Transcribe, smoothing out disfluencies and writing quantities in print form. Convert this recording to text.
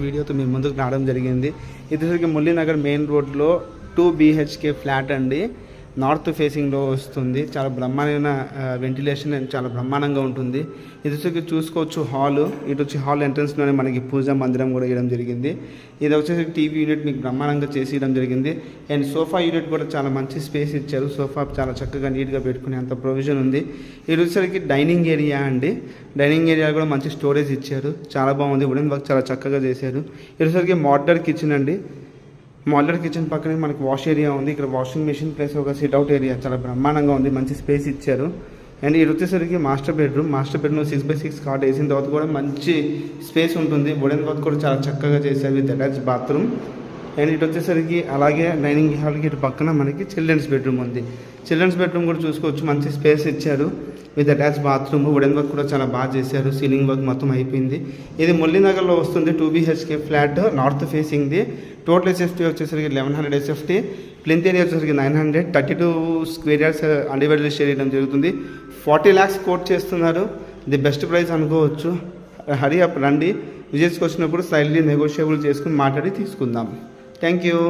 వీడియోతో మీ ముందుకు రావడం జరిగింది. ఇది మురళీనగర్ మెయిన్ రోడ్లో 2 BHK ఫ్లాట్ అండి. నార్త్ ఫేసింగ్లో వస్తుంది. చాలా బ్రహ్మాండమైన వెంటిలేషన్ చాలా బ్రహ్మాండంగా ఉంటుంది. ఇది వచ్చి చూసుకోవచ్చు హాల్. ఇటు వచ్చి హాల్ ఎంట్రన్స్లోనే మనకి పూజా మందిరం కూడా ఇవ్వడం జరిగింది. ఇది వచ్చేసి టీవీ యూనిట్ మీకు బ్రహ్మాండంగా చేసి ఇవ్వడం జరిగింది. అండ్ సోఫా యూనిట్ కూడా చాలా మంచి స్పేస్ ఇచ్చారు. సోఫా చాలా చక్కగా నీట్గా పెట్టుకునే అంత ప్రొవిజన్ ఉంది. ఇది వచ్చేసరికి డైనింగ్ ఏరియా అండి. డైనింగ్ ఏరియా కూడా మంచి స్టోరేజ్ ఇచ్చారు. చాలా బాగుంది. వుడెన్ వర్క్ చాలా చక్కగా చేశారు. ఇది వచ్చేసరికి మోడ్యులర్ కిచెన్ అండి. మోడ్యులర్ కిచెన్ పక్కనే మనకి వాష్ ఏరియా ఉంది. ఇక్కడ వాషింగ్ మెషిన్ ప్లస్ ఒక సిట్అవుట్ ఏరియా చాలా బ్రహ్మాండంగా ఉంది. మంచి స్పేస్ ఇచ్చారు. అండ్ ఇది వచ్చేసరికి మాస్టర్ బెడ్రూమ్ 6x6 కాట్ వేసిన తర్వాత కూడా మంచి స్పేస్ ఉంటుంది. వుడెన్ వర్క్ కూడా చాలా చక్కగా చేశారు విత్ అటాచ్ బాత్రూమ్. అండ్ ఇటు వచ్చేసరికి అలాగే డైనింగ్ హాల్కి ఇటు పక్కన మనకి చిల్డ్రన్స్ బెడ్రూమ్ ఉంది. చిల్డ్రన్స్ బెడ్రూమ్ కూడా చూసుకోవచ్చు. మంచి స్పేస్ ఇచ్చారు with attach bathroom. Wooden work కూడా చాలా బాగా చేశారు. సీలింగ్ వర్క్ మొత్తం అయిపోయింది. ఇది మురళీనగర్లో వస్తుంది. 2 BHK ఫ్లాట్ నార్త్ ఫేసింగ్ది. టోటల్ SFT వచ్చేసరికి 1100 SFT. ప్లింత్ ఏరియా వచ్చేసరికి 900. 32 స్క్వేర్ యార్డ్స్ అన్డివైడెడ్ షేర్ చేయడం జరుగుతుంది. 40 lakhs కోట్ చేస్తున్నారు. ఇది బెస్ట్ ప్రైస్ అనుకోవచ్చు. హరి అప్ రండి. విజిట్స్కి వచ్చినప్పుడు స్లైడ్లీ నెగోషియబుల్ చేసుకుని మాట్లాడి తీసుకుందాం. Thank you.